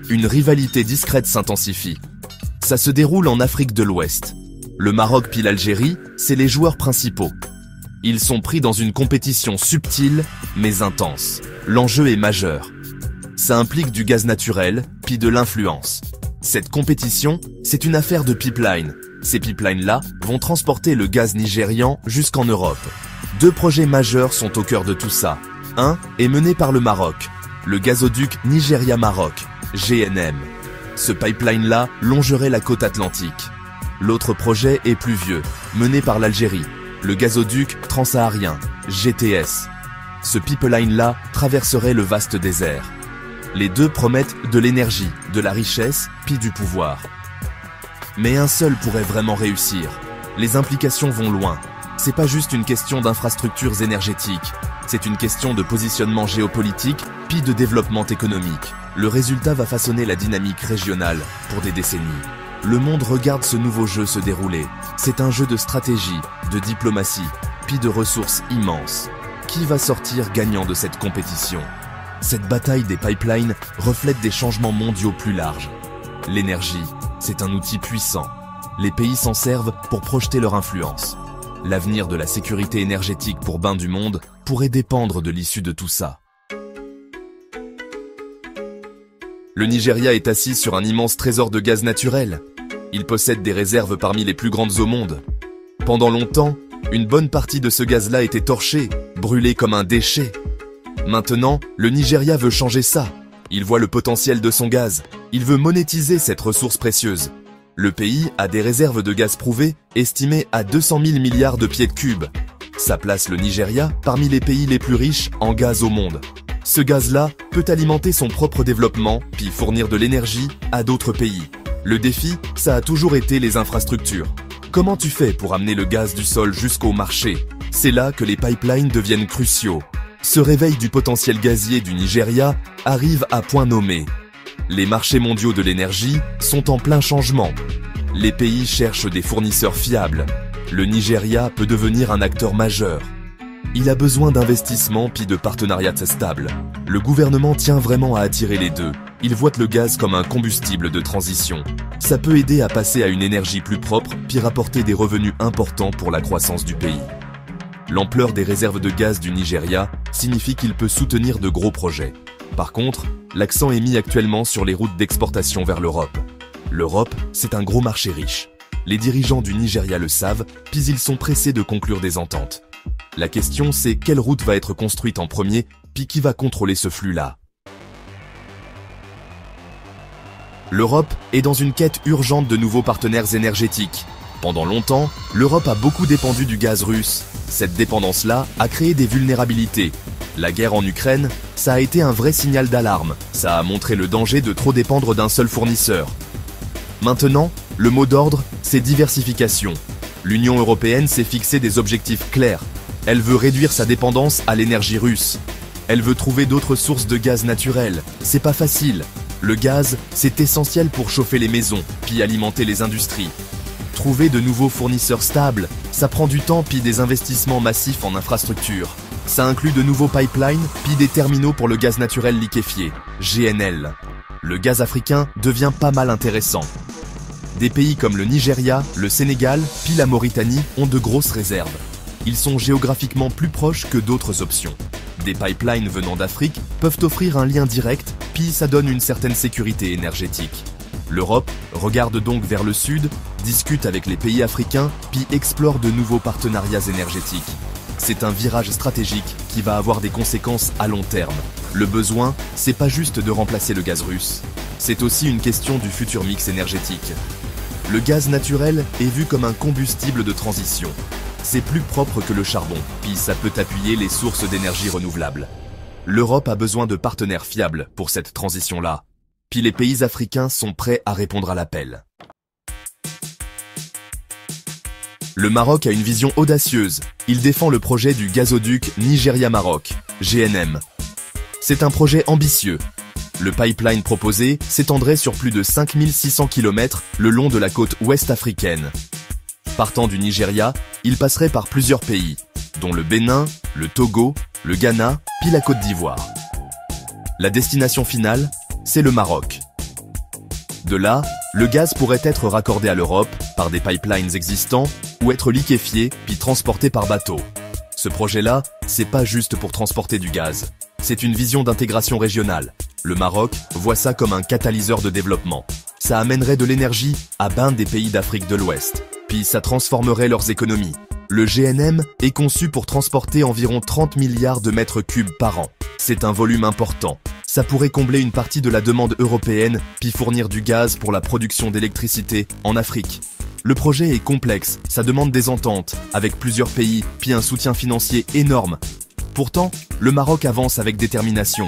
une rivalité discrète s'intensifie. Ça se déroule en Afrique de l'Ouest. Le Maroc puis l'Algérie, c'est les joueurs principaux. Ils sont pris dans une compétition subtile, mais intense. L'enjeu est majeur. Ça implique du gaz naturel, puis de l'influence. Cette compétition, c'est une affaire de pipeline. Ces pipelines-là vont transporter le gaz nigérian jusqu'en Europe. 2 projets majeurs sont au cœur de tout ça. Un est mené par le Maroc, le gazoduc Nigeria-Maroc, GNM. Ce pipeline-là longerait la côte atlantique. L'autre projet est plus vieux, mené par l'Algérie, le gazoduc transsaharien, GTS. Ce pipeline-là traverserait le vaste désert. Les deux promettent de l'énergie, de la richesse, puis du pouvoir. Mais un seul pourrait vraiment réussir. Les implications vont loin. C'est pas juste une question d'infrastructures énergétiques, c'est une question de positionnement géopolitique, puis de développement économique. Le résultat va façonner la dynamique régionale pour des décennies. Le monde regarde ce nouveau jeu se dérouler. C'est un jeu de stratégie, de diplomatie, puis de ressources immenses. Qui va sortir gagnant de cette compétition ? Cette bataille des pipelines reflète des changements mondiaux plus larges. L'énergie, c'est un outil puissant. Les pays s'en servent pour projeter leur influence. L'avenir de la sécurité énergétique pour bain du monde pourrait dépendre de l'issue de tout ça. Le Nigeria est assis sur un immense trésor de gaz naturel. Il possède des réserves parmi les plus grandes au monde. Pendant longtemps, une bonne partie de ce gaz-là était torché, brûlé comme un déchet. Maintenant, le Nigeria veut changer ça. Il voit le potentiel de son gaz. Il veut monétiser cette ressource précieuse. Le pays a des réserves de gaz prouvées, estimées à 200 000 milliards de pieds cubes. Ça place le Nigeria parmi les pays les plus riches en gaz au monde. Ce gaz-là peut alimenter son propre développement, puis fournir de l'énergie à d'autres pays. Le défi, ça a toujours été les infrastructures. Comment tu fais pour amener le gaz du sol jusqu'au marché? C'est là que les pipelines deviennent cruciaux. Ce réveil du potentiel gazier du Nigeria arrive à point nommé. Les marchés mondiaux de l'énergie sont en plein changement. Les pays cherchent des fournisseurs fiables. Le Nigeria peut devenir un acteur majeur. Il a besoin d'investissements puis de partenariats stables. Le gouvernement tient vraiment à attirer les deux. Il voit le gaz comme un combustible de transition. Ça peut aider à passer à une énergie plus propre puis rapporter des revenus importants pour la croissance du pays. L'ampleur des réserves de gaz du Nigeria signifie qu'il peut soutenir de gros projets. Par contre, l'accent est mis actuellement sur les routes d'exportation vers l'Europe. L'Europe, c'est un gros marché riche. Les dirigeants du Nigeria le savent, puis ils sont pressés de conclure des ententes. La question, c'est quelle route va être construite en premier, puis qui va contrôler ce flux-là. L'Europe est dans une quête urgente de nouveaux partenaires énergétiques. Pendant longtemps, l'Europe a beaucoup dépendu du gaz russe. Cette dépendance-là a créé des vulnérabilités. La guerre en Ukraine, ça a été un vrai signal d'alarme. Ça a montré le danger de trop dépendre d'un seul fournisseur. Maintenant, le mot d'ordre, c'est diversification. L'Union européenne s'est fixé des objectifs clairs. Elle veut réduire sa dépendance à l'énergie russe. Elle veut trouver d'autres sources de gaz naturel. C'est pas facile. Le gaz, c'est essentiel pour chauffer les maisons, puis alimenter les industries. Trouver de nouveaux fournisseurs stables, ça prend du temps puis des investissements massifs en infrastructure. Ça inclut de nouveaux pipelines puis des terminaux pour le gaz naturel liquéfié, GNL. Le gaz africain devient pas mal intéressant. Des pays comme le Nigeria, le Sénégal puis la Mauritanie ont de grosses réserves. Ils sont géographiquement plus proches que d'autres options. Des pipelines venant d'Afrique peuvent offrir un lien direct, puis ça donne une certaine sécurité énergétique. L'Europe regarde donc vers le sud, discute avec les pays africains, puis explore de nouveaux partenariats énergétiques. C'est un virage stratégique qui va avoir des conséquences à long terme. Le besoin, c'est pas juste de remplacer le gaz russe. C'est aussi une question du futur mix énergétique. Le gaz naturel est vu comme un combustible de transition. C'est plus propre que le charbon, puis ça peut appuyer les sources d'énergie renouvelables. L'Europe a besoin de partenaires fiables pour cette transition-là. Puis les pays africains sont prêts à répondre à l'appel. Le Maroc a une vision audacieuse. Il défend le projet du gazoduc Nigeria-Maroc, GNM. C'est un projet ambitieux. Le pipeline proposé s'étendrait sur plus de 5600 km le long de la côte ouest africaine. Partant du Nigeria, il passerait par plusieurs pays, dont le Bénin, le Togo, le Ghana, puis la Côte d'Ivoire. La destination finale, c'est le Maroc. De là, le gaz pourrait être raccordé à l'Europe par des pipelines existants ou être liquéfié puis transporté par bateau. Ce projet-là, c'est pas juste pour transporter du gaz. C'est une vision d'intégration régionale. Le Maroc voit ça comme un catalyseur de développement. Ça amènerait de l'énergie à ben des pays d'Afrique de l'Ouest. Puis ça transformerait leurs économies. Le GNM est conçu pour transporter environ 30 milliards de mètres cubes par an. C'est un volume important. Ça pourrait combler une partie de la demande européenne, puis fournir du gaz pour la production d'électricité en Afrique. Le projet est complexe, ça demande des ententes avec plusieurs pays, puis un soutien financier énorme. Pourtant, le Maroc avance avec détermination.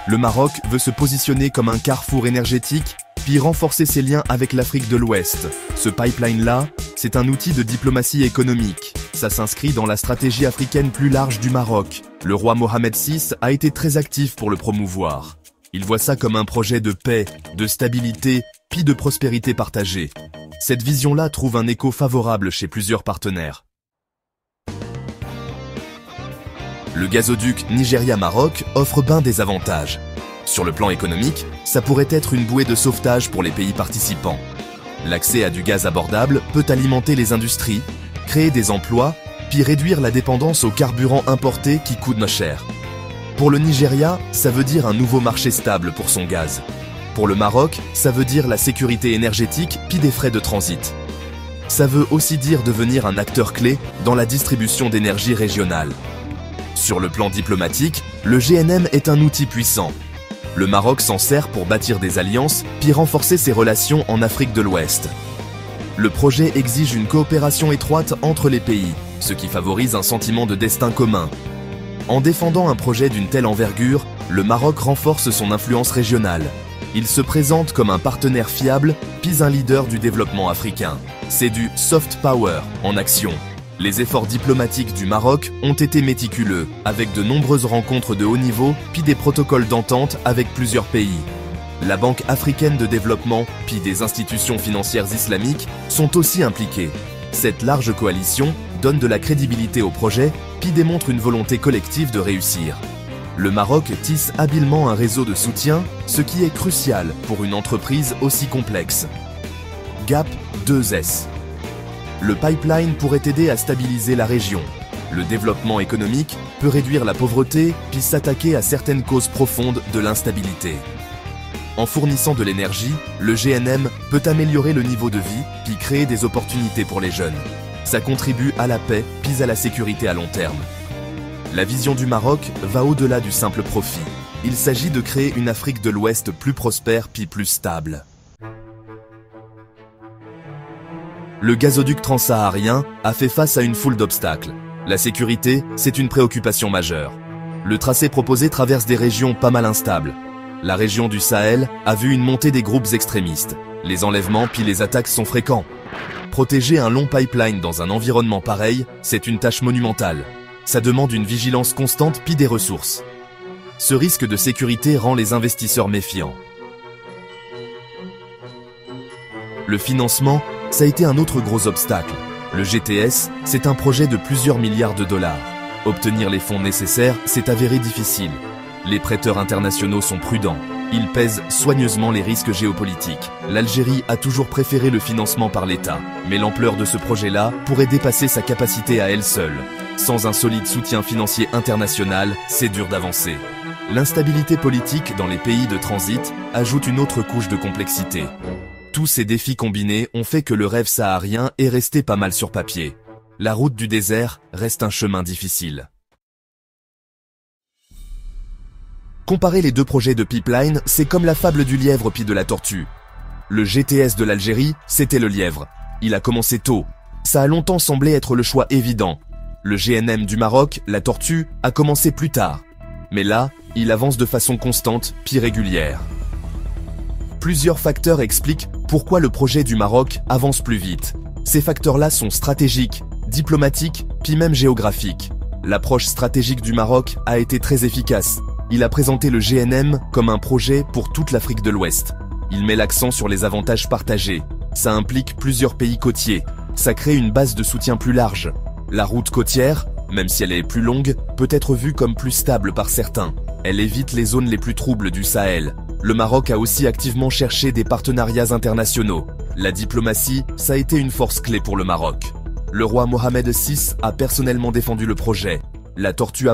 Le Maroc veut se positionner comme un carrefour énergétique, puis renforcer ses liens avec l'Afrique de l'Ouest. Ce pipeline-là, c'est un outil de diplomatie économique. Ça s'inscrit dans la stratégie africaine plus large du Maroc. Le roi Mohamed VI a été très actif pour le promouvoir. Il voit ça comme un projet de paix, de stabilité, puis de prospérité partagée. Cette vision-là trouve un écho favorable chez plusieurs partenaires. Le gazoduc Nigeria-Maroc offre ben des avantages. Sur le plan économique, ça pourrait être une bouée de sauvetage pour les pays participants. L'accès à du gaz abordable peut alimenter les industries, créer des emplois, puis réduire la dépendance aux carburants importés qui coûtent cher. Pour le Nigeria, ça veut dire un nouveau marché stable pour son gaz. Pour le Maroc, ça veut dire la sécurité énergétique puis des frais de transit. Ça veut aussi dire devenir un acteur clé dans la distribution d'énergie régionale. Sur le plan diplomatique, le GNM est un outil puissant. Le Maroc s'en sert pour bâtir des alliances puis renforcer ses relations en Afrique de l'Ouest. Le projet exige une coopération étroite entre les pays, ce qui favorise un sentiment de destin commun. En défendant un projet d'une telle envergure, le Maroc renforce son influence régionale. Il se présente comme un partenaire fiable, puis un leader du développement africain. C'est du soft power en action. Les efforts diplomatiques du Maroc ont été méticuleux, avec de nombreuses rencontres de haut niveau, puis des protocoles d'entente avec plusieurs pays. La Banque africaine de développement, puis des institutions financières islamiques sont aussi impliquées. Cette large coalition donne de la crédibilité au projet, puis démontre une volonté collective de réussir. Le Maroc tisse habilement un réseau de soutien, ce qui est crucial pour une entreprise aussi complexe. GAP 2S. Le pipeline pourrait aider à stabiliser la région. Le développement économique peut réduire la pauvreté, puis s'attaquer à certaines causes profondes de l'instabilité. En fournissant de l'énergie, le GNM peut améliorer le niveau de vie, puis créer des opportunités pour les jeunes. Ça contribue à la paix, puis à la sécurité à long terme. La vision du Maroc va au-delà du simple profit. Il s'agit de créer une Afrique de l'Ouest plus prospère puis plus stable. Le gazoduc transsaharien a fait face à une foule d'obstacles. La sécurité, c'est une préoccupation majeure. Le tracé proposé traverse des régions pas mal instables. La région du Sahel a vu une montée des groupes extrémistes. Les enlèvements puis les attaques sont fréquents. Protéger un long pipeline dans un environnement pareil, c'est une tâche monumentale. Ça demande une vigilance constante puis des ressources. Ce risque de sécurité rend les investisseurs méfiants. Le financement, ça a été un autre gros obstacle. Le GTS, c'est un projet de plusieurs milliards de dollars. Obtenir les fonds nécessaires s'est avéré difficile. Les prêteurs internationaux sont prudents. Ils pèsent soigneusement les risques géopolitiques. L'Algérie a toujours préféré le financement par l'État. Mais l'ampleur de ce projet-là pourrait dépasser sa capacité à elle seule. Sans un solide soutien financier international, c'est dur d'avancer. L'instabilité politique dans les pays de transit ajoute une autre couche de complexité. Tous ces défis combinés ont fait que le rêve saharien est resté pas mal sur papier. La route du désert reste un chemin difficile. Comparer les deux projets de pipeline, c'est comme la fable du lièvre puis de la tortue. Le GTS de l'Algérie, c'était le lièvre. Il a commencé tôt. Ça a longtemps semblé être le choix évident. Le GNM du Maroc, la tortue, a commencé plus tard. Mais là, il avance de façon constante puis régulière. Plusieurs facteurs expliquent pourquoi le projet du Maroc avance plus vite. Ces facteurs-là sont stratégiques, diplomatiques, puis même géographiques. L'approche stratégique du Maroc a été très efficace. Il a présenté le GNM comme un projet pour toute l'Afrique de l'Ouest. Il met l'accent sur les avantages partagés. Ça implique plusieurs pays côtiers. Ça crée une base de soutien plus large. La route côtière, même si elle est plus longue, peut être vue comme plus stable par certains. Elle évite les zones les plus troubles du Sahel. Le Maroc a aussi activement cherché des partenariats internationaux. La diplomatie, ça a été une force clé pour le Maroc. Le roi Mohamed VI a personnellement défendu le projet. La tortue